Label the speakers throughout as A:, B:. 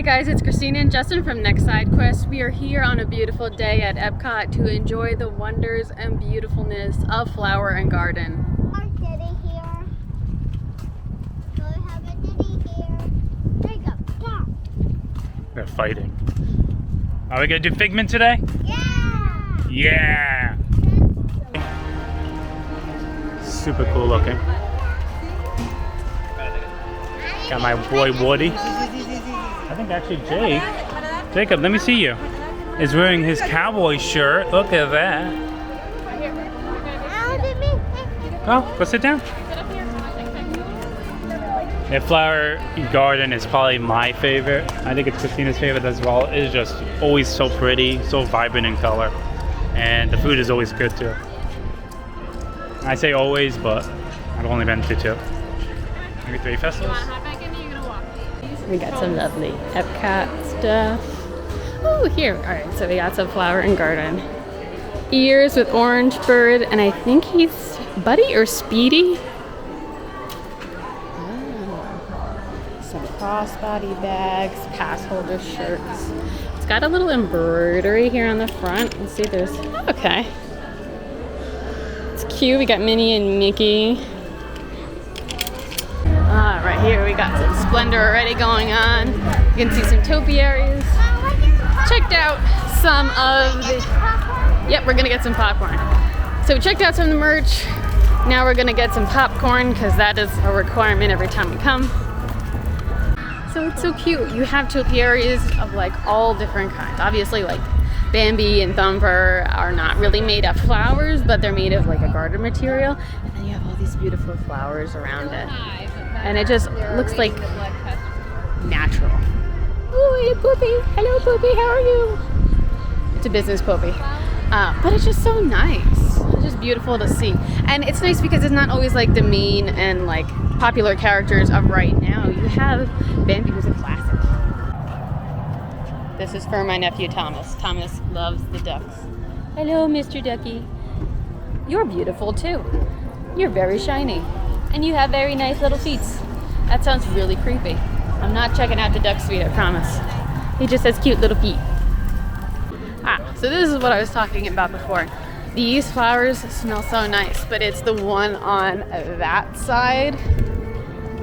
A: guys, it's Christina and Justin from NXT Side Quest. We are here on a beautiful day at Epcot to enjoy the wonders and beautifulness of Flower and Garden.
B: Our Diddy here. So we have a Diddy here. There you go. Yeah.
C: They're fighting. Are we gonna do Figment today?
B: Yeah.
C: Yeah! Super cool looking. Got my boy Woody. I think actually Jacob, let me see you, is wearing his cowboy shirt. Look at that. Go sit down. The Flower Garden is probably my favorite. I think it's Christina's favorite as well. It is just always so pretty, so vibrant in color. And the food is always good too. I say always, but I've only been to two. Maybe 3 festivals.
A: We got some lovely Epcot stuff. Oh, here. All right, so we got some Flower and Garden. Ears with orange bird, and I think he's Buddy or Speedy. Some crossbody bags, pass holder shirts. It's got a little embroidery here on the front. Let's see, there's, okay. It's cute. We got Minnie and Mickey. Right here we got some Splendor already going on. You can see some topiaries. Checked out some of the, yep, we're gonna get some popcorn. So we checked out some of the merch. Now we're gonna get some popcorn because that is a requirement every time we come. So it's so cute. You have topiaries of like all different kinds. Obviously like Bambi and Thumper are not really made of flowers, but they're made of like a garden material. And then you have all these beautiful flowers around it. And it just looks like natural. Oh, Poopy. Hello, Poopy. How are you? It's a business Poopy. But it's just so nice. It's just beautiful to see. And it's nice because it's not always like the main and like popular characters of right now. You have Bambi, who's a classic. This is for my nephew, Thomas. Thomas loves the ducks. Hello, Mr. Ducky. You're beautiful too. You're very shiny. And you have very nice little feet. That sounds really creepy. I'm not checking out the duck's feet, I promise. He just has cute little feet. So this is what I was talking about before. These flowers smell so nice, but it's the one on that side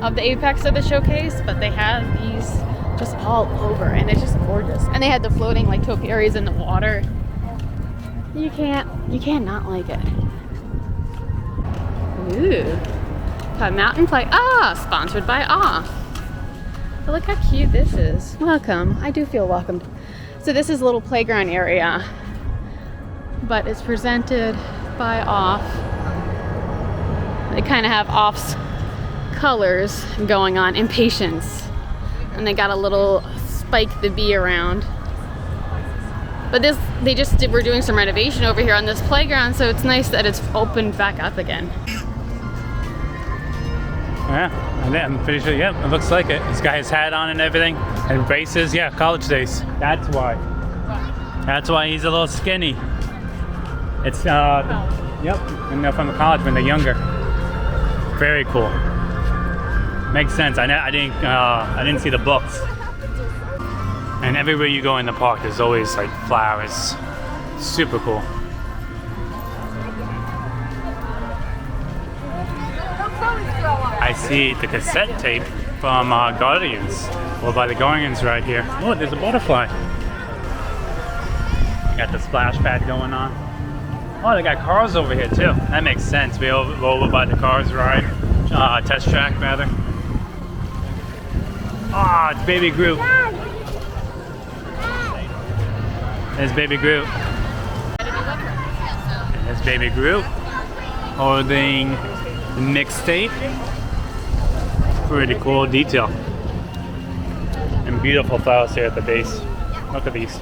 A: of the apex of the showcase, but they have these just all over, and it's just gorgeous. And they had the floating like topiaries in the water. You can't not like it. Ooh. Mountain Play. Sponsored by But look how cute this is. Welcome. I do feel welcome. So this is a little playground area, but it's presented by Off. They kind of have Off's colors going on. Impatience. And they got a little Spike the Bee around. But we're doing some renovation over here on this playground, so it's nice that it's opened back up again.
C: Yeah, I'm pretty sure, yeah, it looks like it. He's got his hat on and everything. And braces, yeah, college days. That's why. That's why he's a little skinny. It's, yep, and they're from college when they're younger. Very cool. Makes sense. I didn't see the books. And everywhere you go in the park, there's always like flowers. Super cool. I see the cassette tape from Guardians. Well, by the Guardians right here. Oh, there's a butterfly. Got the splash pad going on. Oh, they got cars over here too. That makes sense. We're over by the cars ride. Test track, rather. It's Baby Groot. There's Baby Groot. And there's Baby Groot holding the mixtape. Pretty cool detail. And beautiful flowers here at the base. Look at these.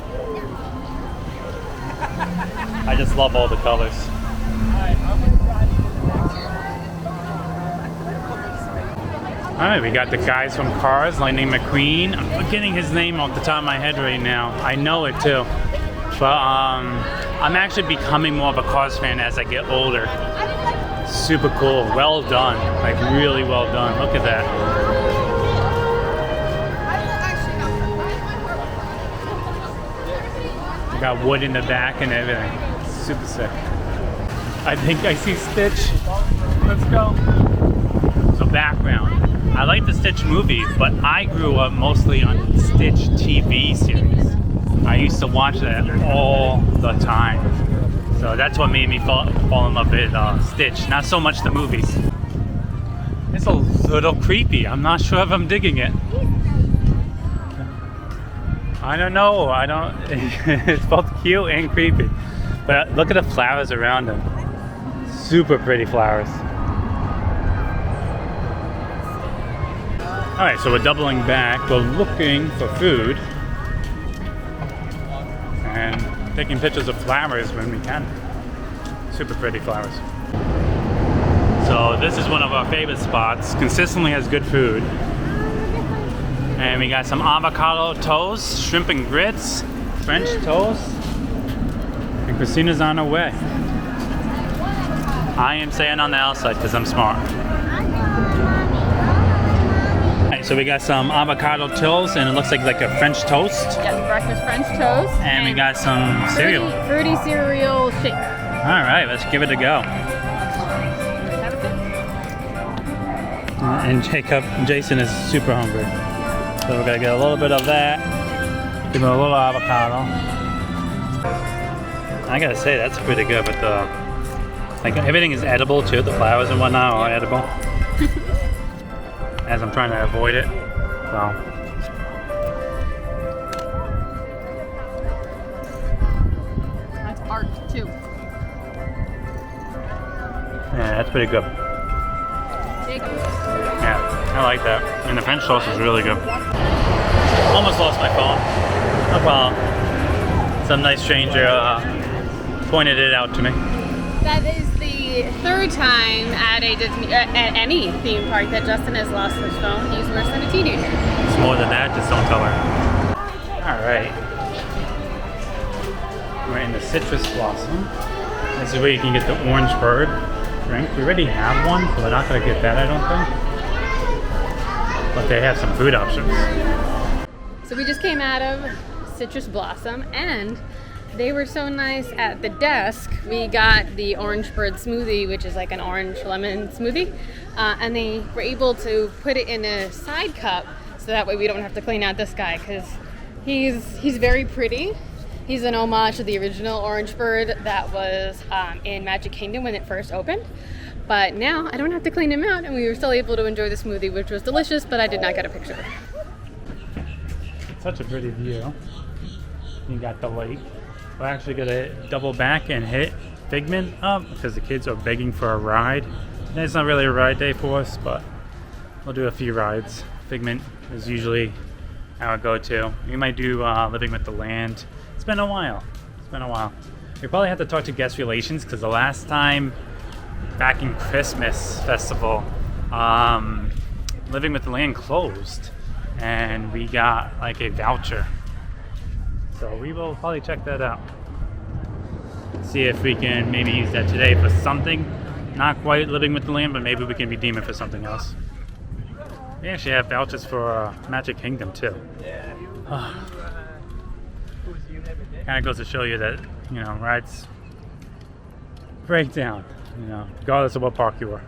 C: I just love all the colors. Alright, we got the guys from Cars, Lightning McQueen. I'm forgetting his name off the top of my head right now. I know it too. But I'm actually becoming more of a Cars fan as I get older. Super cool, well done, like really well done. Look at that. We got wood in the back and everything. Super sick. I think I see Stitch. Let's go. So background. I like the Stitch movie, but I grew up mostly on Stitch TV series. I used to watch that all the time. So that's what made me fall in love with Stitch, not so much the movies. It's a little creepy. I'm not sure if I'm digging it. I don't know. It's both cute and creepy. But look at the flowers around them. Super pretty flowers. Alright, so we're doubling back. We're looking for food. And taking pictures of flowers when we can. Super pretty flowers. So this is one of our favorite spots. Consistently has good food. And we got some avocado toast, shrimp and grits, French toast. And Christina's on her way. I am staying on the outside because I'm smart. So we got some avocado toast, and it looks like a French toast.
A: Yes, breakfast French toast.
C: And we got some cereal.
A: Fruity cereal shake.
C: All right, let's give it a go. And Jason is super hungry. So we're gonna get a little bit of that. Give him a little avocado. I gotta say, that's pretty good, but everything is edible too. The flowers and whatnot are edible. As I'm trying to avoid it. So.
A: That's art too.
C: Yeah, that's pretty good. Yeah, I like that. And the French toast is really good. Almost lost my phone. No problem. Some nice stranger pointed it out to me.
A: That is the third time at any theme park that Justin has lost his phone. He's worse than a teenager.
C: It's more than that, just don't tell her. Alright. We're in the citrus blossom. This is where you can get the orange bird drink. We already have one, so we're not going to get that, I don't think. But they have some food options.
A: So we just came out of Citrus Blossom, and they were so nice at the desk. We got the orange bird smoothie, which is like an orange lemon smoothie, and they were able to put it in a side cup, so that way we don't have to clean out this guy, because he's very pretty. He's an homage to the original orange bird that was in Magic Kingdom when it first opened. But now I don't have to clean him out, and we were still able to enjoy the smoothie, which was delicious, but I did not get a picture.
C: Such a pretty view. You got the lake. We're actually gonna double back and hit Figment up because the kids are begging for a ride. And it's not really a ride day for us, but we'll do a few rides. Figment is usually our go-to. We might do Living with the Land. It's been a while. We probably have to talk to guest relations because the last time back in Christmas festival, Living with the Land closed, and we got like a voucher. So we will probably check that out. See if we can maybe use that today for something. Not quite Living with the Land, but maybe we can redeem it for something else. We actually have vouchers for Magic Kingdom too. Kind of goes to show you that, rides break down, regardless of what park you are.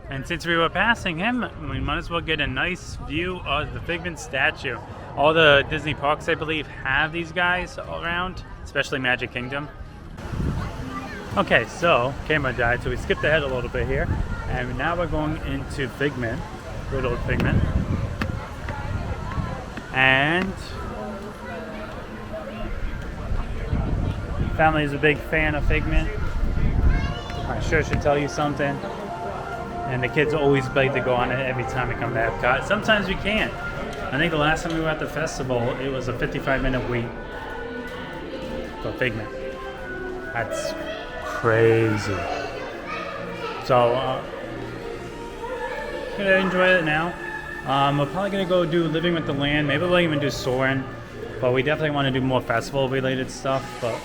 C: And since we were passing him, we might as well get a nice view of the Figment statue. All the Disney parks, I believe, have these guys around, especially Magic Kingdom. Okay, so camera died, so we skipped ahead a little bit here, and now we're going into Figment, good old Figment. And family is a big fan of Figment. I'm sure should tell you something. And the kids always beg to go on it every time we come to Epcot. Sometimes we can't. I think the last time we were at the festival, it was a 55-minute wait for Figment. That's crazy. So, gonna enjoy it now. We're probably gonna go do Living with the Land. Maybe we'll even do Soarin', but we definitely want to do more festival-related stuff. But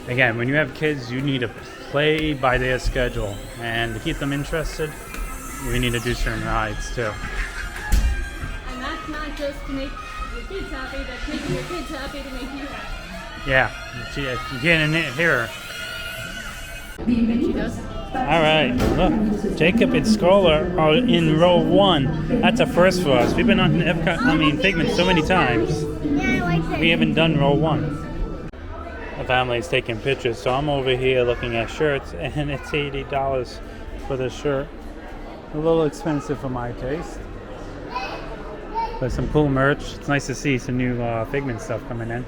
C: again, when you have kids, you need to play by their schedule, and to keep them interested, we need to do certain rides too.
A: And that's not just to make your kids happy, that's making your kids happy to make you happy.
C: Yeah, you can't hear her.
A: She does.
C: All right, look, Jacob and Scholar are in row 1. That's a first for us. We've been on Epcot, Figment so many times.
B: Yeah, I like that.
C: We haven't done row 1. The family's taking pictures, so I'm over here looking at shirts, and it's $80 for the shirt. A little expensive for my taste, but some cool merch. It's nice to see some new Figment stuff coming in.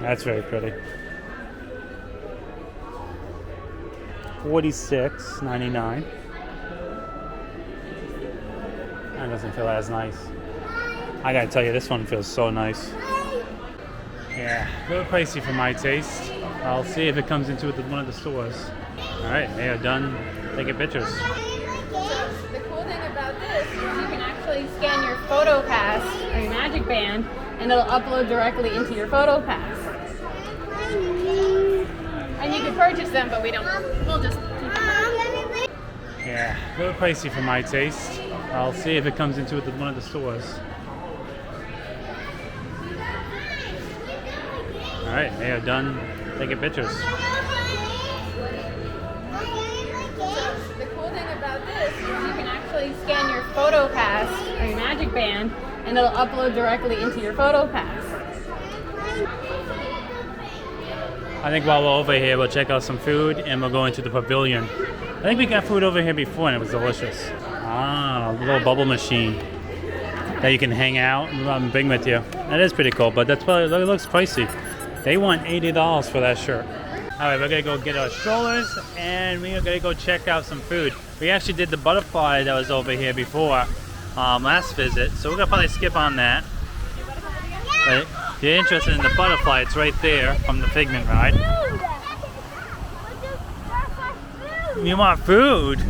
C: That's very pretty. $46.99. That doesn't feel as nice. I gotta tell you, this one feels so nice. Yeah, a little pricey for my taste. I'll see if it comes into one of the stores. Alright, they are done taking pictures.
A: The cool thing about this is you can actually scan your photo pass or your Magic Band, and it'll upload directly into your photo pass. And you can purchase them, but we'll just keep them.
C: Yeah, a little pricey for my taste. I'll see if it comes into one of the stores. Alright, they are done taking pictures.
A: The cool thing about this is you can actually scan your photo pass or your Magic Band, and it'll upload directly into your photo pass.
C: I think while we're over here, we'll check out some food and we'll go into the pavilion. I think we got food over here before and it was delicious. Ah, a little bubble machine that you can hang out and bring with you. That is pretty cool, but that's probably, it looks pricey. They want $80 for that shirt. All right, we're gonna go get our strollers and we're gonna go check out some food. We actually did the butterfly that was over here before last visit, so we're gonna probably skip on that. But if you're interested in the butterfly, it's right there from the Figment ride. You want food?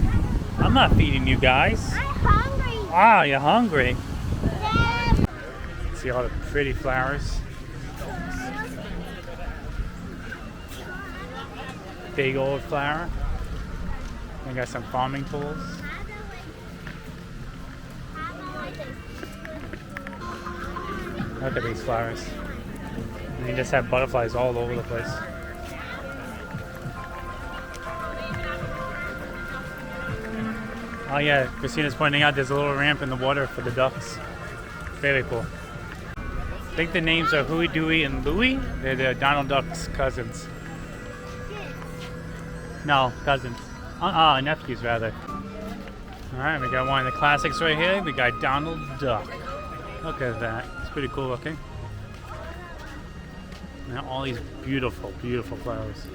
C: I'm not feeding you guys.
B: I'm hungry.
C: Ah, you're hungry.
B: Yeah.
C: See all the pretty flowers. Big old flower. We got some farming tools. Look at these flowers. And you just have butterflies all over the place. Oh yeah, Christina's pointing out there's a little ramp in the water for the ducks. Very cool. I think the names are Huey, Dewey, and Louie. They're the Donald Duck's cousins. No, cousins. Nephews rather. Alright, we got one of the classics right here. We got Donald Duck. Look at that. It's pretty cool looking. Now all these beautiful, beautiful flowers.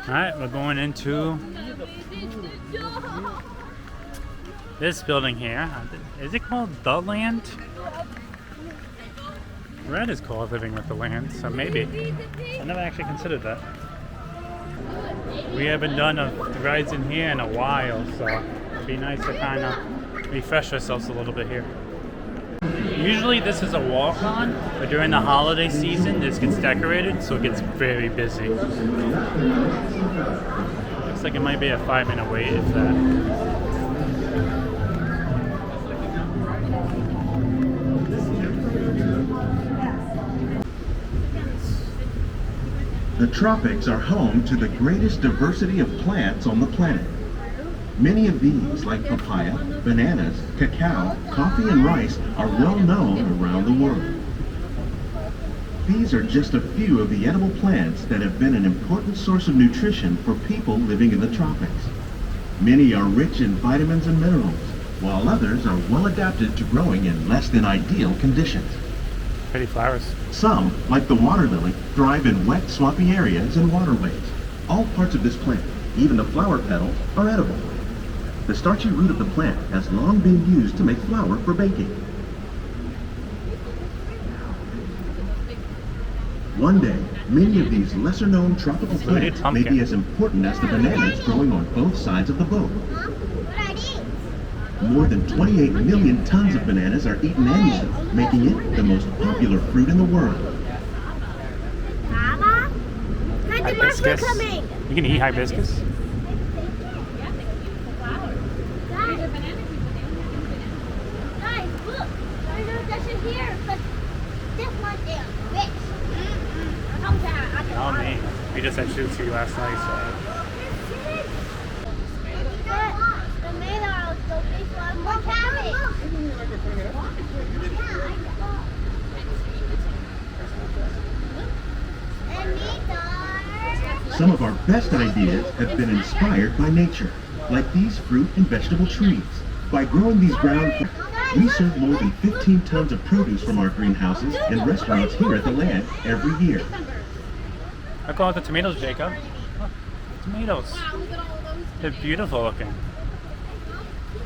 C: Alright, we're going into this building here. Is it called The Land? Red is called Living with the Land, so maybe. I never actually considered that. We haven't done the rides in here in a while, so it'd be nice to kind of refresh ourselves a little bit here. Usually this is a walk-on, but during the holiday season this gets decorated, so it gets very busy. Looks like it might be a 5-minute wait if that.
D: The tropics are home to the greatest diversity of plants on the planet. Many of these, like papaya, bananas, cacao, coffee, and rice, are well known around the world. These are just a few of the edible plants that have been an important source of nutrition for people living in the tropics. Many are rich in vitamins and minerals, while others are well adapted to growing in less than ideal conditions.
C: Pretty flowers.
D: Some, like the water lily, thrive in wet, swampy areas and waterways. All parts of this plant, even the flower petals, are edible. The starchy root of the plant has long been used to make flour for baking. One day, many of these lesser-known tropical
C: Included
D: plants may be
C: pumpkin.
D: as important as the bananas growing on both sides of the boat. More than 28 million tons of bananas are eaten annually, making it the most popular fruit in the world.
B: Mama? Look, the mushroom
C: Hibiscus.
B: coming!
C: You can eat hibiscus.
B: Guys, look! There's no dishes here, but this one is rich.
C: Oh me. We just had Shootsy last night, so.
B: Tomatoes, the big one, more cabbage. And these are...
D: Some of our best ideas have been inspired by nature, like these fruit and vegetable trees. By growing these ground plants, we serve more than 15 tons of produce from our greenhouses and restaurants here at the land every year.
C: I call it the tomatoes, Jacob. Look, tomatoes. They're beautiful looking.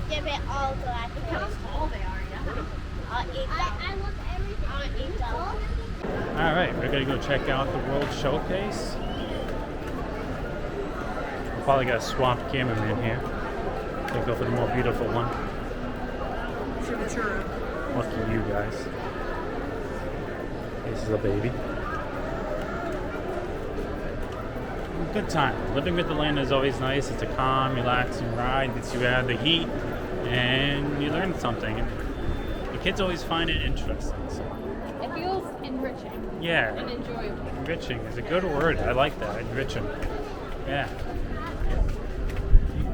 B: Give it all to us. Look how small they are, yeah. I'll eat them. I want everything. I'll eat them.
C: Alright, we're gonna go check out the World Showcase. We'll probably got a swamp cameraman here. We'll go for the more beautiful one. Lucky you guys. This is a baby. Good time. Living with the land is always nice. It's a calm, relaxing ride. Gets you out of the heat, and you learn something. The kids always find it interesting. So.
A: It feels enriching
C: Yeah,
A: and enjoyable.
C: enriching is a good word. I like that. Enriching. Yeah.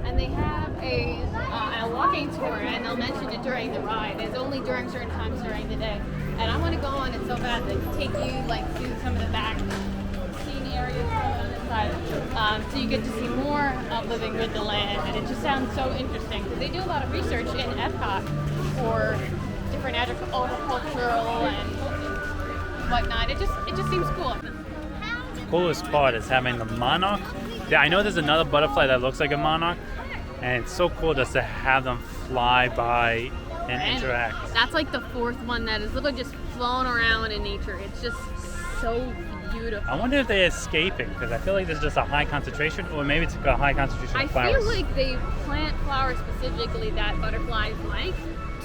A: And they have a walking tour, and they'll mention it during the ride. It's only during certain times during the day. And I want to go on it so bad that take you like to some of the back scene areas on the side, so you get to see more of living with the land. And it just sounds so interesting because they do a lot of research in Epcot for different agricultural and whatnot. It just seems cool.
C: The coolest part is having the monarch. Yeah, I know there's another butterfly that looks like a monarch, and it's so cool just to have them fly by and interact.
A: That's like the fourth one that is literally just flown around in nature. It's just so beautiful.
C: I wonder if they're escaping, because I feel like there's just a high concentration, or maybe it's a high concentration
A: I
C: of flowers.
A: feel like they plant flowers specifically that butterflies like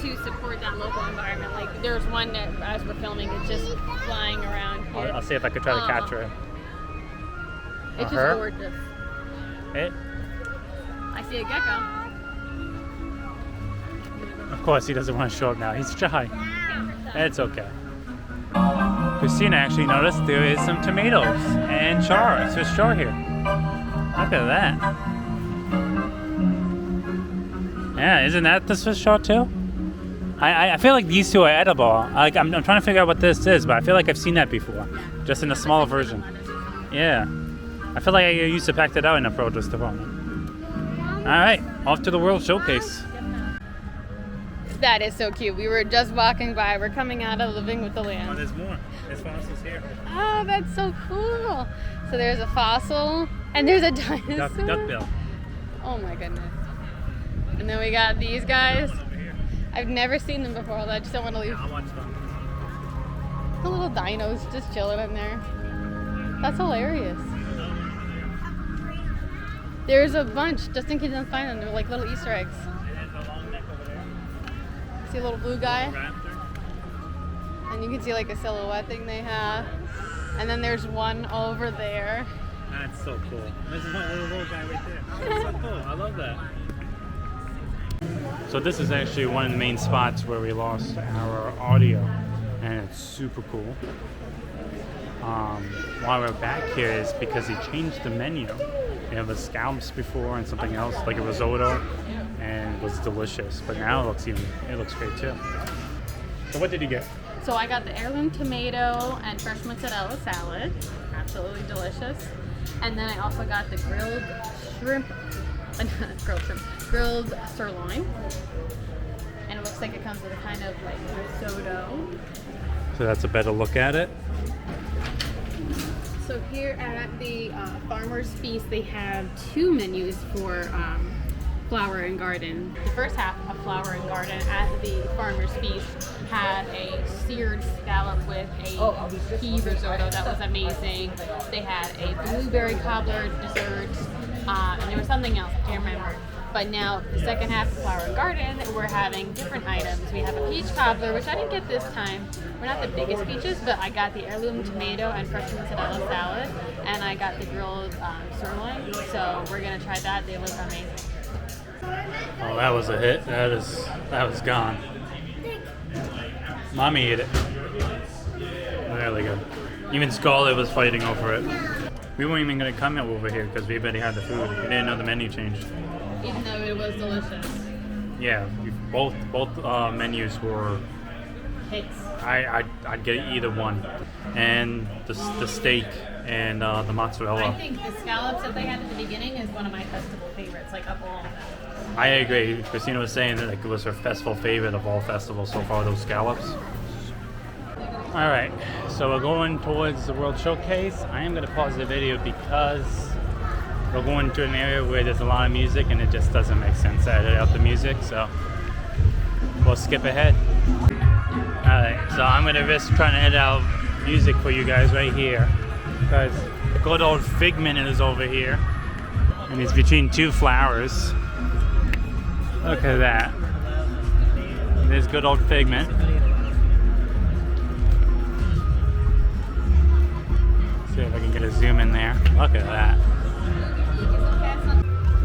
A: to support that local environment. Like there's one that as we're filming, it's just flying around here.
C: I'll see if I could try to capture it.
A: It's just
C: her?
A: gorgeous.
C: It?
A: I see a gecko.
C: Of course, he doesn't want to show up now. He's shy. It's okay. Christina actually noticed there is some tomatoes and char, Swiss char here. Look at that. Yeah, isn't that the Swiss char too? I feel like these two are edible. Like I'm trying to figure out what this is, but I feel like I've seen that before, just in a smaller version. Yeah. I feel like I used to pack that out in a produce department. All right, off to the World Showcase.
A: That is so cute. We were just walking by. We're coming out of Living with the
C: Oh,
A: Land.
C: there's more. There's fossils here.
A: Oh, that's so cool. So there's a fossil and there's a dinosaur.
C: Duckbill.
A: Oh my goodness. And then we got these guys. I've never seen them before, although I just don't want to leave.
C: I'll watch them.
A: The little dinos just chilling in there. That's hilarious. There's a bunch, just in case you don't find them. They're like little Easter eggs.
C: And there's a long neck over there.
A: See a little blue guy?
C: Raptor.
A: And you can see like a silhouette thing they have. And then there's one over there.
C: That's so cool. This is one little guy right there. That's so cool. I love that. So this is actually one of the main spots where we lost our audio, and it's super cool. Why we're back here is because he changed the menu. We have a scallops before and something else like a risotto, and it was delicious. But now it looks great too. So what did you get?
A: So I got the heirloom tomato and fresh mozzarella salad. Absolutely delicious. And then I also got the grilled shrimp, grilled sirloin. And it looks like it comes with a kind of like risotto.
C: So that's a better look at it.
A: So here at the Farmer's Feast, they have two menus for Flower and Garden. The first half of Flower and Garden at the Farmer's Feast had a seared scallop with a pea risotto that was amazing. They had a blueberry cobbler dessert, and there was something else, I can't remember. But now, the second half of Flower and Garden, we're having different items. We have a peach cobbler, which I didn't get this time. We're not the biggest peaches, but I got the heirloom tomato and fresh mozzarella salad, and I got the grilled sirloin. So we're gonna try that. They look amazing.
C: Oh, that was a hit. That was gone. Mommy ate it. Really good. Even Scarlett was fighting over it. We weren't even gonna come over here because we already had the food. We didn't know the menu changed.
A: Even though it was delicious.
C: Yeah, both menus were
A: Hits.
C: I'd get either one, and the steak and the mozzarella.
A: I think the scallops that they had at the beginning is one of my festival favorites, like up all of them.
C: I agree. Christina was saying that it was her festival favorite of all festivals so far, those scallops. All right, so we're going towards the World Showcase. I am going to pause the video because we're going to an area where there's a lot of music and it just doesn't make sense to edit out the music, so we'll skip ahead. All right, so I'm going to risk trying to edit out music for you guys right here because good old Figment is over here and he's between two flowers. Look at that. There's good old Figment. See if I can get a zoom in there. Look at that.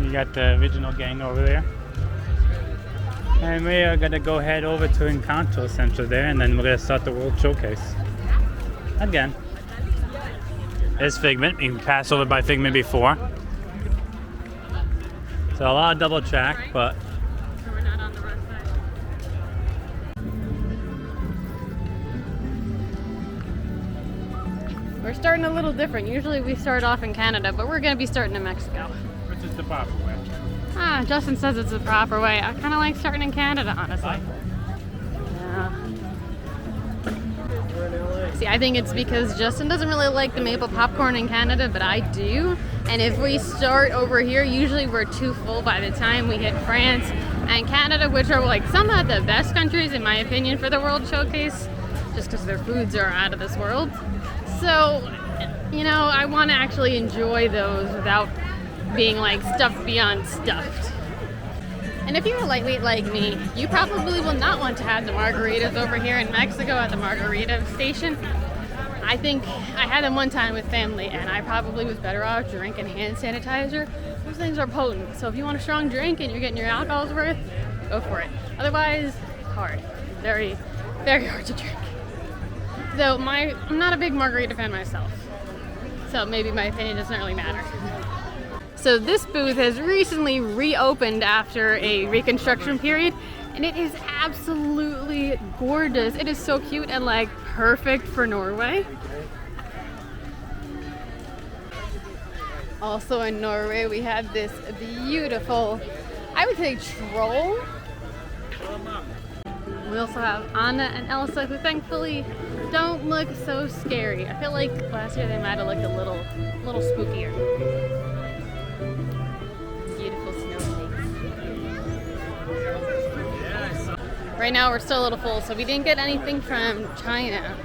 C: You got the original gang over there. And we are going to go head over to Encanto Center there, and then we're going to start the World Showcase. Again. There's Figment. You can pass over by Figment before. So a lot of double track, but...
A: So we're not on the wrong side. We're starting a little different. Usually we start off in Canada, but we're going to be starting in Mexico.
C: Which is the proper way.
A: Justin says it's the proper way. I kind of like starting in Canada, honestly. Yeah. See, I think it's because Justin doesn't really like the maple popcorn in Canada, but I do. And if we start over here, usually we're too full by the time we hit France and Canada, which are like some of the best countries, in my opinion, for the World Showcase, just because their foods are out of this world. So, you know, I want to actually enjoy those without being like stuffed beyond stuffed. And if you're a lightweight like me, you probably will not want to have the margaritas over here in Mexico at the margarita station. I think I had them one time with family and I probably was better off drinking hand sanitizer. Those things are potent. So if you want a strong drink and you're getting your alcohol's worth, go for it. Otherwise, hard. Very, very hard to drink. Though I'm not a big margarita fan myself. So maybe my opinion doesn't really matter. So this booth has recently reopened after a reconstruction period, and it is absolutely gorgeous. It is so cute and like perfect for Norway. Also in Norway, we have this beautiful, I would say, troll. We also have Anna and Elsa, who thankfully don't look so scary. I feel like last year they might have looked a little spookier. Beautiful snowflakes. Right now we're still a little full, so we didn't get anything from China,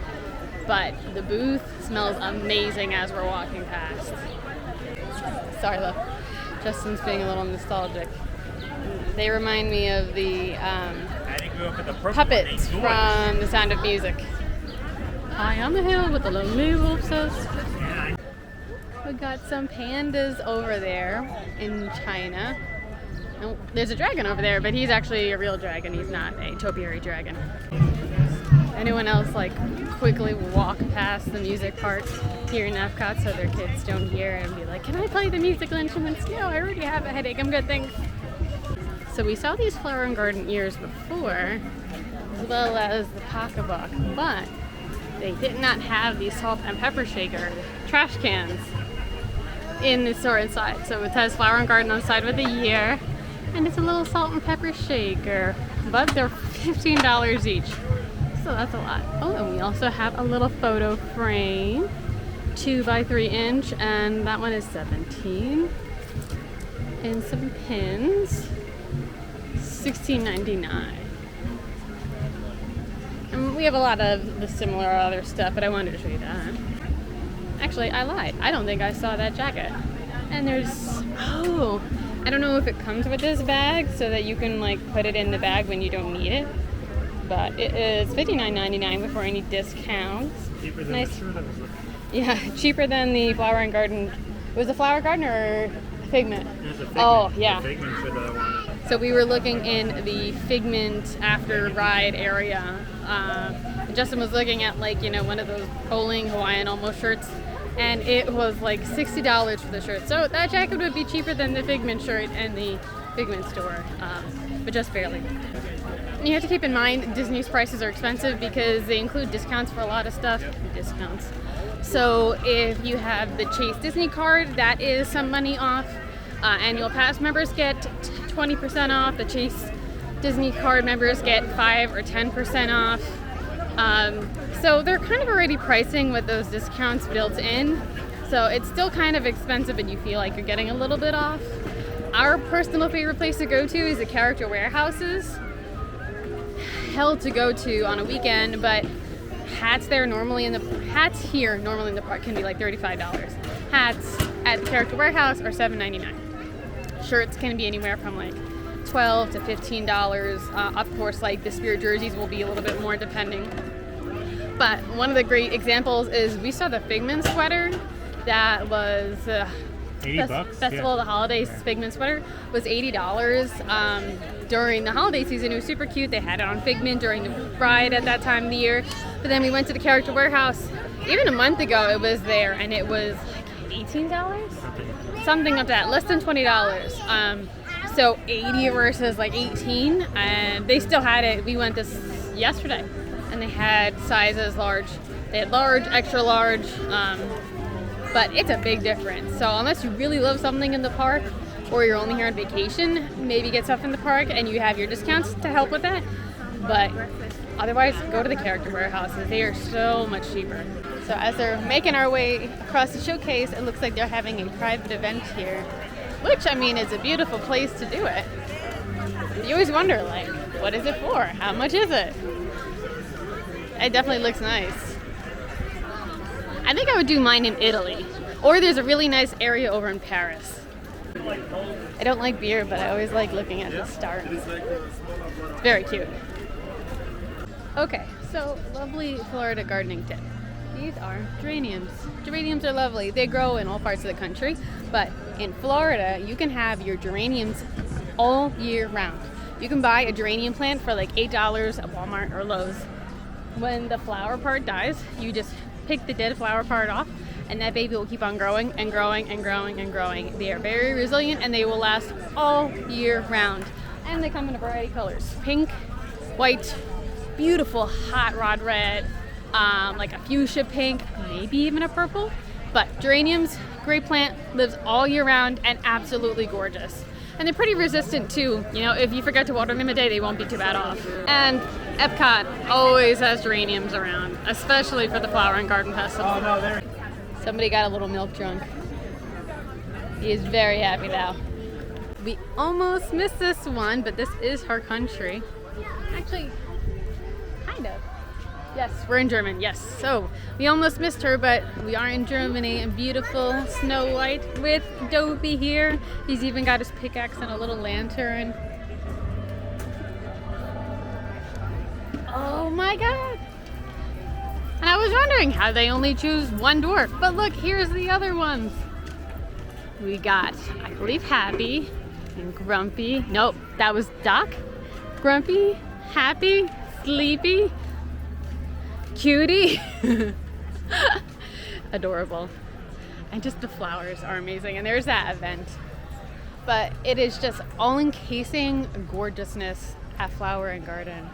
A: but the booth smells amazing as we're walking past. Sorry, love. Justin's being a little nostalgic. They remind me of the puppets from The Sound of Music. High on the hill with the lonely wolfses. We got some pandas over there in China. Oh, there's a dragon over there, but he's actually a real dragon. He's not a topiary dragon. Anyone else like quickly walk past the music part here in Epcot so their kids don't hear and be like, can I play the musical instruments? No, I already have a headache. I'm good, thanks. So we saw these Flower and Garden ears before, as well as the pocketbook, but they did not have the salt and pepper shaker trash cans in the store inside. So it has Flower and Garden on the side with a year, and it's a little salt and pepper shaker, but they're $15 each. So that's a lot. Oh, and we also have a little photo frame, 2 by 3 inch, and that one is $17. And some pins. $16.99. And we have a lot of the similar other stuff, but I wanted to show you that. Actually, I lied. I don't think I saw that jacket. And there's, oh, I don't know if it comes with this bag so that you can like put it in the bag when you don't need it. But it is $59.99 before any discounts.
C: Cheaper than
A: Nice.
C: the shirt I was looking at.
A: Yeah, cheaper than the Flower and Garden. Was it Flower Garden or Figment?
C: It was a Figment.
A: Oh, yeah.
C: The Figment shirt that I wanted.
A: So we were looking in the Figment after ride area. Justin was looking at like, you know, one of those bowling Hawaiian almost shirts, and it was like $60 for the shirt. So that jacket would be cheaper than the Figment shirt in the Figment store, but just barely. And you have to keep in mind Disney's prices are expensive because they include discounts for a lot of stuff. Discounts. So if you have the Chase Disney card, that is some money off. Annual pass members get 20% off. The Chase Disney card members get 5 or 10% off. So they're kind of already pricing with those discounts built in. So it's still kind of expensive, but you feel like you're getting a little bit off. Our personal favorite place to go to is the Character Warehouses. Hell to go to on a weekend, but hats here normally in the park can be like $35. Hats at the Character Warehouse are $7.99. Shirts can be anywhere from like $12 to $15. Of course, like the Spirit jerseys will be a little bit more depending. But one of the great examples is we saw the Figment sweater that was
C: $80.
A: Festival of the Holidays Figment sweater was $80 during the holiday season. It was super cute. They had it on Figment during the ride at that time of the year. But then we went to the Character Warehouse even a month ago. It was there and it was like $18, something like that, less than $20. So 80 versus like 18, and they still had it. We went this yesterday, and they had sizes large. They had large, extra large. But it's a big difference. So unless you really love something in the park or you're only here on vacation, maybe get stuff in the park and you have your discounts to help with that. But otherwise, go to the Character Warehouses. They are so much cheaper. So as they're making our way across the showcase, it looks like they're having a private event here, which, I mean, is a beautiful place to do it. You always wonder, like, what is it for? How much is it? It definitely looks nice. I think I would do mine in Italy. Or there's a really nice area over in Paris. I don't like beer, but I always like looking at the stars. It's very cute. Okay, so lovely Florida gardening tip. These are geraniums. Geraniums are lovely. They grow in all parts of the country, but in Florida, you can have your geraniums all year round. You can buy a geranium plant for like $8 at Walmart or Lowe's. When the flower part dies, you just pick the dead flower part off, and that baby will keep on growing and growing and growing and growing. They are very resilient and they will last all year round. And they come in a variety of colors: pink, white, beautiful hot rod red, like a fuchsia pink, maybe even a purple. But geraniums, great plant, lives all year round and absolutely gorgeous. And they're pretty resistant too. You know, if you forget to water them a day, they won't be too bad off. And Epcot always has geraniums around, especially for the Flower and Garden Festival. Somebody got a little milk drunk. He is very happy now. We almost missed this one, but this is her country. Actually, kind of. Yes, we're in Germany, yes. So, we almost missed her, but we are in Germany, and beautiful Snow White with Dopey here. He's even got his pickaxe and a little lantern. Oh my god! And I was wondering how they only choose one dwarf, but look, here's the other ones. We got, I believe, Happy and Grumpy. Nope, that was Doc. Grumpy, Happy, Sleepy, Cutie. Adorable. And just the flowers are amazing. And there's that event. But it is just all encasing gorgeousness at Flower and Garden.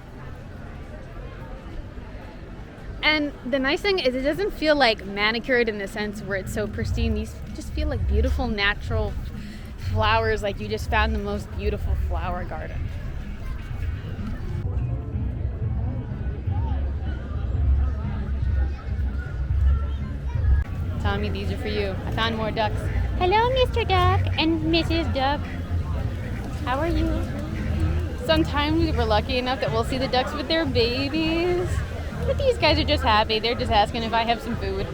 A: And the nice thing is it doesn't feel like manicured in the sense where it's so pristine. These just feel like beautiful natural flowers, like you just found the most beautiful flower garden. Tommy, these are for you. I found more ducks. Hello, Mr. Duck and Mrs. Duck. How are you? sometimes we're lucky enough that we'll see the ducks with their babies. But these guys are just happy. They're just asking if I have some food.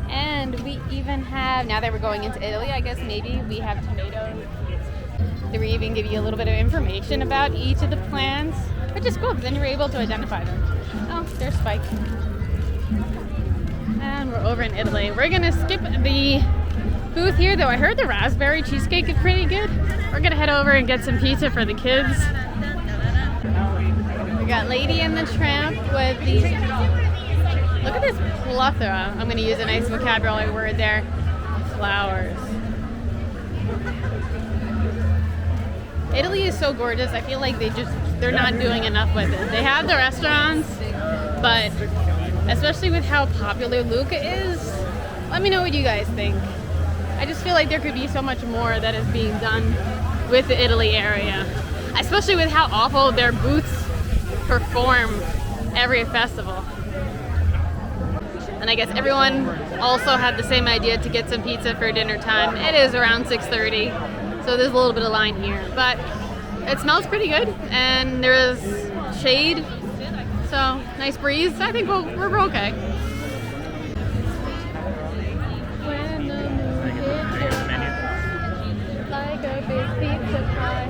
A: And we even have, now that we're going into Italy, I guess maybe we have tomatoes. They will even give you a little bit of information about each of the plants, which is cool because then you're able to identify them. Oh, there's Spike. And we're over in Italy. We're gonna skip the booth here, though I heard the raspberry cheesecake is pretty good. We're gonna head over and get some pizza for the kids. We got Lady and the Tramp with these. Look at this plethora. I'm gonna use a nice vocabulary word there. Flowers. Italy is so gorgeous. I feel like they're not doing enough with it. They have the restaurants, but especially with how popular Lucca is, let me know what you guys think. I just feel like there could be so much more that is being done with the Italy area, especially with how awful their booths perform every festival. And I guess everyone also had the same idea to get some pizza for dinner time. It is around 6:30. So there's a little bit of line here, but it smells pretty good, and there is shade, so nice breeze. I think we're okay. Like a big pizza pie.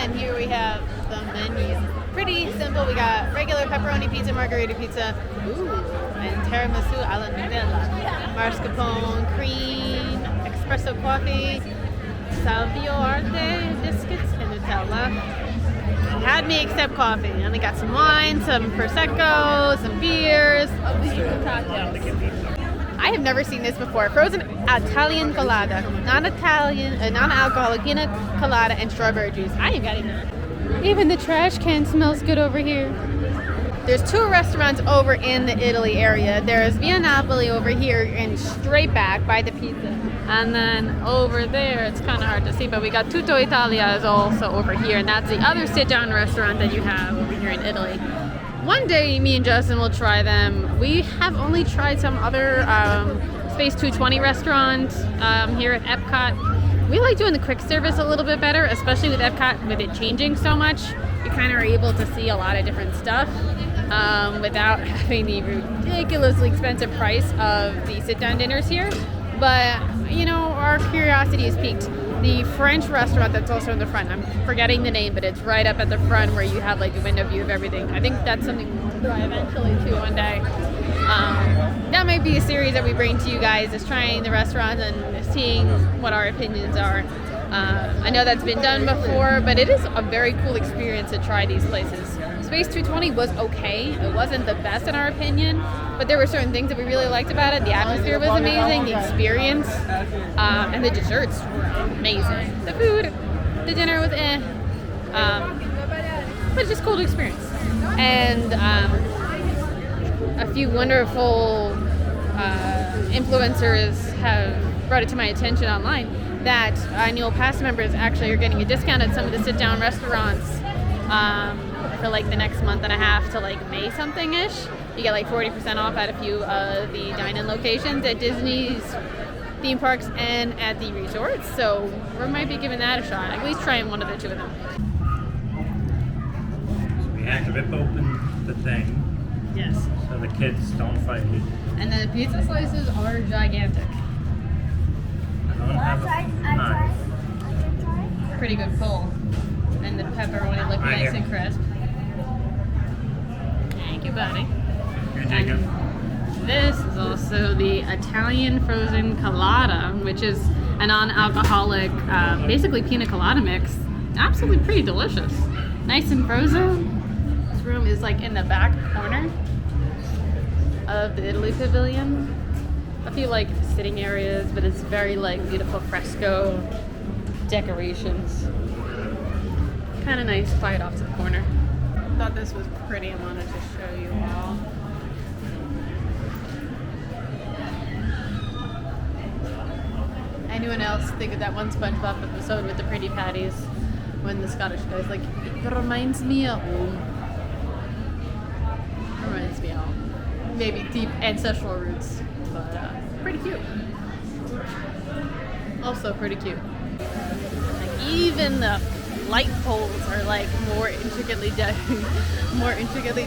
A: And here we have the menu. Pretty simple. We got regular pepperoni pizza, margarita pizza, and tiramisu alla Nutella, mascarpone, cream, espresso coffee, salvio arte, biscuits, and Nutella. Had me accept coffee. And they got some wine, some prosecco, some beers, cocktails. I have never seen this before. Frozen Italian colada, non-alcoholic pina colada, and strawberry juice. I ain't got it. Even the trash can smells good over here. There's two restaurants over in the Italy area. There's Via Napoli over here and straight back by the pizza. And then over there, it's kind of hard to see, but we got Tutto Italia is also over here. And that's the other sit-down restaurant that you have over here in Italy. One day, me and Justin will try them. We have only tried some other Space 220 restaurant here at Epcot. We like doing the quick service a little bit better, especially with Epcot, with it changing so much. You kind of are able to see a lot of different stuff without having the ridiculously expensive price of the sit-down dinners here. But, you know, our curiosity is piqued. The French restaurant that's also in the front, I'm forgetting the name, but it's right up at the front where you have like the window view of everything. I think that's something we'll try eventually too one day. That might be a series that we bring to you guys, is trying the restaurants and seeing what our opinions are. I know that's been done before, but it is a very cool experience to try these places. Space 220 was okay. It wasn't the best in our opinion, but there were certain things that we really liked about it. The atmosphere was amazing, the experience, and the desserts were amazing. The food, the dinner was but it's just cool to experience. And a few wonderful influencers have brought it to my attention online that annual pass members actually are getting a discount at some of the sit-down restaurants for like the next month and a half to like May something-ish. You get like 40% off at a few of the dine-in locations at Disney's theme parks and at the resorts. So we might be giving that a shot. At least trying one of the two of them.
C: So we had to rip open the thing.
A: Yes.
C: So the kids don't fight.
A: And the pizza slices are gigantic.
C: I don't have a knife.
A: Pretty good pull. And the pepperoni look
C: Right
A: nice
C: here.
A: and crisp. Thank you, buddy.
C: Here, Jacob.
A: This is also the Italian frozen colada, which is a non-alcoholic, basically pina colada mix. Absolutely pretty delicious. Nice and frozen. This room is like in the back corner of the Italy Pavilion. A few like sitting areas, but it's very like beautiful fresco decorations. Kind of nice, quiet off to the corner. Thought this was pretty. I wanted to show you all. Anyone else think of that one SpongeBob episode with the pretty patties when the Scottish guy's like, it reminds me of home. Reminds me of home. Maybe deep ancestral roots, but pretty cute. Also pretty cute. Like even the light poles are like more intricately more intricately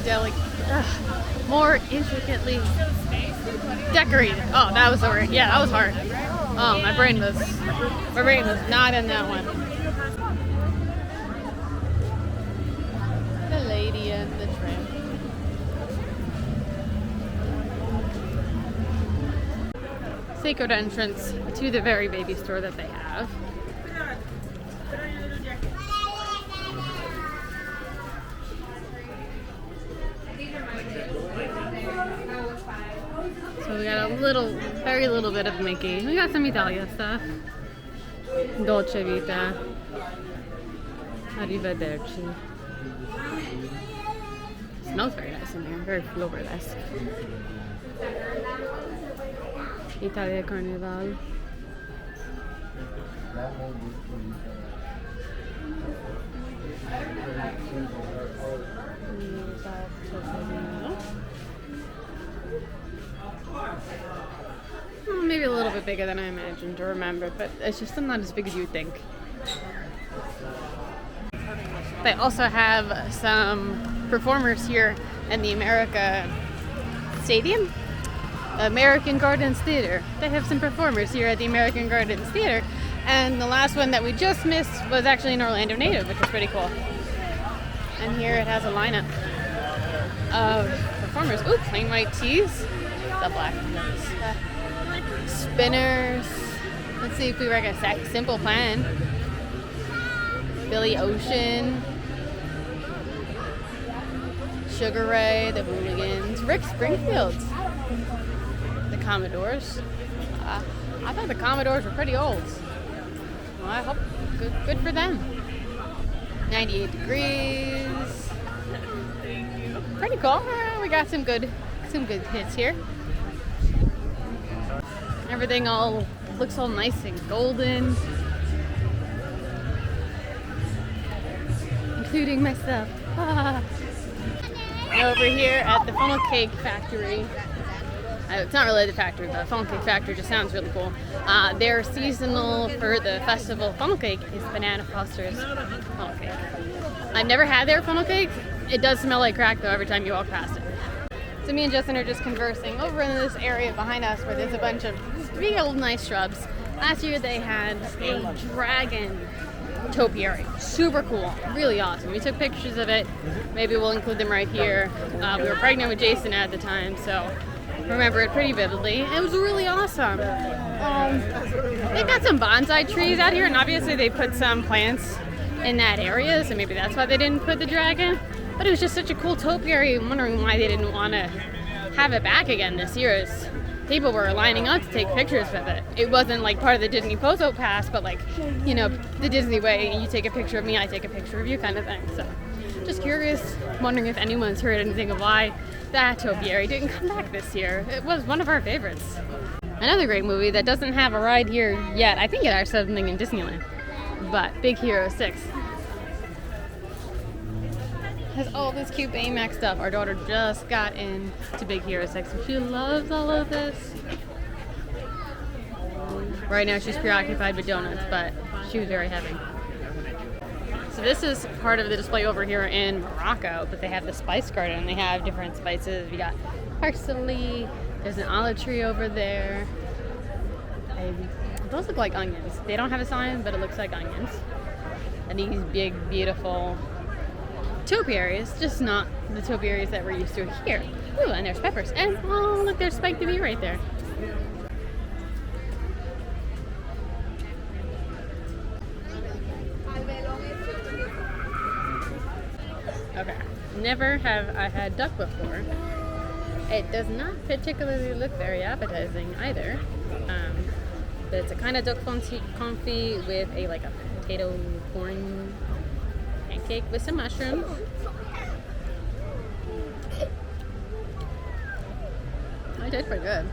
A: decorated. Oh, that was the word. Yeah, that was hard. Oh, my brain was not in that one. The Lady and the Tramp. Sacred entrance to the very baby store that they have. So we got a very little bit of Mickey. We got some Italia stuff. Dolce Vita. Arrivederci. Smells very nice in here. Very floral-esque. Italia Carnival. Maybe a little bit bigger than I imagined or remembered, but it's just not as big as you'd think. They also have some performers here in the American Gardens Theater. They have some performers here at the American Gardens Theater, and the last one that we just missed was actually an Orlando native, which is pretty cool. And here it has a lineup of performers. Ooh, plain white tees. The black ones. Spinners. Let's see if we write a Simple Plan. Billy Ocean. Sugar Ray, the Hooligans. Rick Springfield. The Commodores. I thought the Commodores were pretty old. Well, I hope good for them. 98 Degrees. Pretty cool. We got some good hits here. Everything all looks all nice and golden, including myself. Over here at the Funnel Cake Factory. It's not really the factory, but Funnel Cake Factory just sounds really cool. Their seasonal for the festival funnel cake is Banana Foster's funnel cake. I've never had their funnel cake. It does smell like crack though every time you walk past it. So me and Justin are just conversing over in this area behind us where there's a bunch of big old nice shrubs. Last year they had a dragon topiary. Super cool. Really awesome. We took pictures of it. Maybe we'll include them right here. We were pregnant with Jason at the time, so remember it pretty vividly. It was really awesome. They've got some bonsai trees out here, and obviously they put some plants in that area, so maybe that's why they didn't put the dragon. But it was just such a cool topiary. I'm wondering why they didn't want to have it back again this year. As people were lining up to take pictures with it. It wasn't like part of the Disney Photo Pass, but like, you know, the Disney way, you take a picture of me, I take a picture of you kind of thing. So just curious, wondering if anyone's heard anything of why that topiary didn't come back this year. It was one of our favorites. Another great movie that doesn't have a ride here yet. I think it has something in Disneyland, but Big Hero 6 has all this cute Baymax stuff. Our daughter just got into Big Hero 6 and she loves all of this. Right now she's preoccupied with donuts, but she was very happy. So this is part of the display over here in Morocco, but they have the spice garden. They have different spices. We got parsley, there's an olive tree over there. Those look like onions. They don't have a sign, but it looks like onions. And these big, beautiful topiaries, just not the topiaries that we're used to here. Ooh, and there's peppers. And, oh, look, there's Spike TV right there. Okay, never have I had duck before. It does not particularly look very appetizing either. But it's a kind of duck confit with a potato corn pancake with some mushrooms. It tastes pretty good.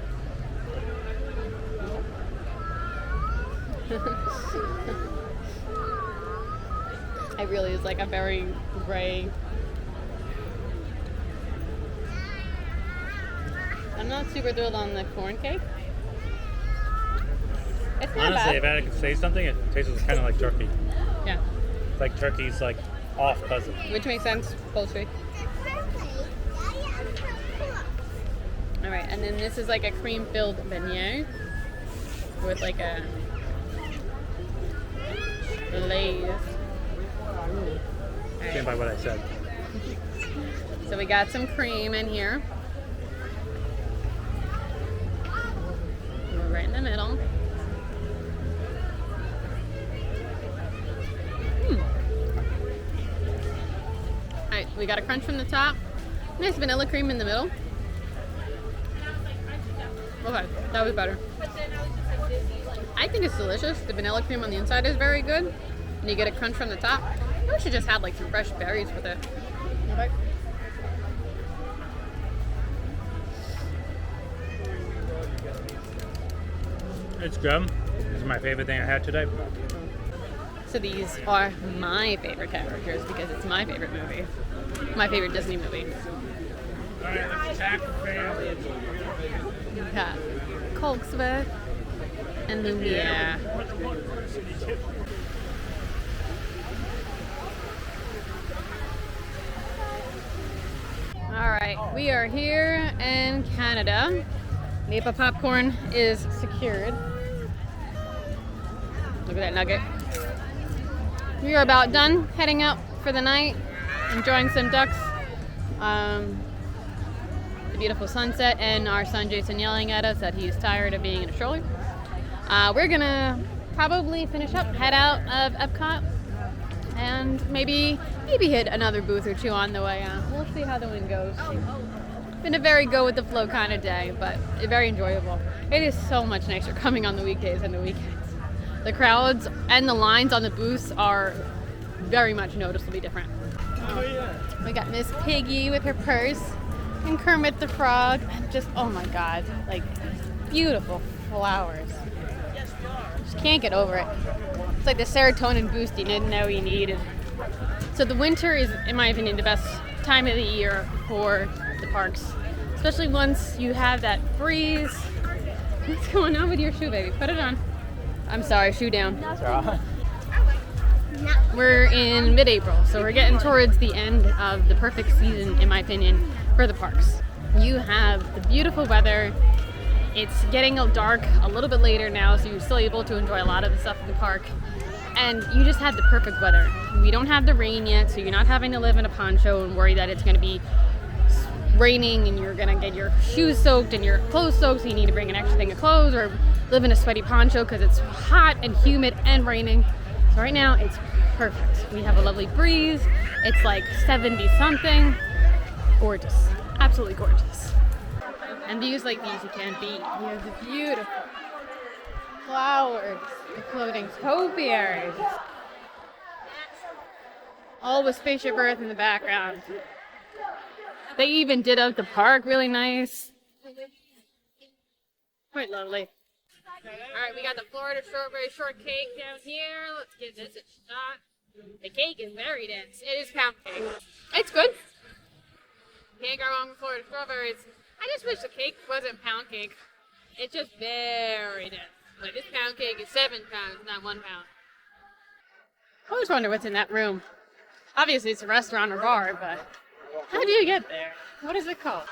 A: It really is like a very gray. I'm not super thrilled on the corn cake. It's not
C: Honestly,
A: bad.
C: if I could say something, it tastes kind of like turkey.
A: Yeah.
C: It's like turkey's like off cousin.
A: Which makes sense. Poultry. All right, and then this is like a cream-filled beignet with like a glaze. All
C: Stand by what I said.
A: So we got some cream in here. We're right in the middle. Alright, we got a crunch from the top. Nice vanilla cream in the middle. Okay, that was better. I think it's delicious. The vanilla cream on the inside is very good. And you get a crunch from the top. I wish you just had like some fresh berries with it. Okay.
C: It's good. This is my favorite thing I had today.
A: So these are my favorite characters because it's my favorite movie. My favorite Disney movie.
C: Alright, let's attack the family.
A: We got Cogsworth and Lumiere. Alright, we are here in Canada. Napa popcorn is secured. Look at that nugget. We are about done heading out for the night, enjoying some ducks, the beautiful sunset, and our son Jason yelling at us that he's tired of being in a stroller. We're gonna probably finish up, head out of Epcot, and maybe hit another booth or two on the way out. We'll see how the wind goes. Been a very go with the flow kind of day, but very enjoyable. It is so much nicer coming on the weekdays than the weekends. The crowds and the lines on the booths are very much noticeably different. We got Miss Piggy with her purse and Kermit the Frog, and just, oh my god, like beautiful flowers. Just can't get over it. It's like the serotonin boost you didn't know you needed. So the winter is, in my opinion, the best time of the year for the parks, especially once you have that breeze. What's going on with your shoe, baby? Put it on. I'm sorry, shoe down. We're in mid-April, so we're getting towards the end of the perfect season, in my opinion, for the parks. You have the beautiful weather. It's getting dark a little bit later now, so you're still able to enjoy a lot of the stuff in the park. And you just had the perfect weather. We don't have the rain yet, so you're not having to live in a poncho and worry that it's going to be raining and you're going to get your shoes soaked and your clothes soaked, so you need to bring an extra thing of clothes, or live in a sweaty poncho because it's hot and humid and raining. So right now it's perfect. We have a lovely breeze. It's like 70 something. Gorgeous. Absolutely gorgeous. And views like these you can't beat. You have the beautiful flowers, the floating topiaries. All with Spaceship Earth in the background. They even did out the park really nice. Quite lovely. Alright, we got the Florida strawberry shortcake down here. Let's give this a shot. The cake is very dense. It is pound cake. It's good. Can't go wrong with Florida strawberries. I just wish the cake wasn't pound cake. It's just very dense. Like this pound cake is 7 pounds, not 1 pound. I always wonder what's in that room. Obviously it's a restaurant or bar, but how do you get there? What is it called?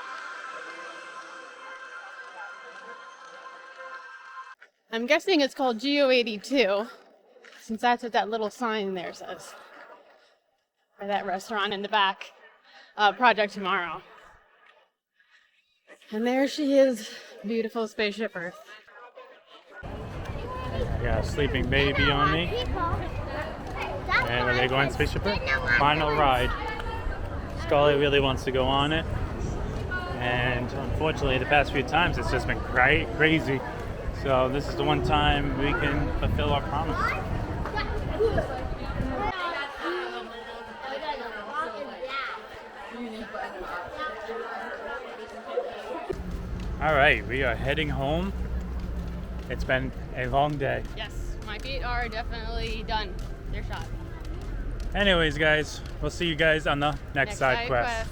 A: I'm guessing it's called GO82, since that's what that little sign there says. For that restaurant in the back. Project Tomorrow. And there she is, beautiful Spaceship Earth.
C: I got a sleeping baby on me. And we're going Spaceship Earth. Final ride. Scully really wants to go on it. And unfortunately, the past few times it's just been crazy. So this is the one time we can fulfill our promise. Alright, we are heading home. It's been a long day.
A: Yes, my feet are definitely done. They're shot.
C: Anyways, guys, we'll see you guys on the next side quest.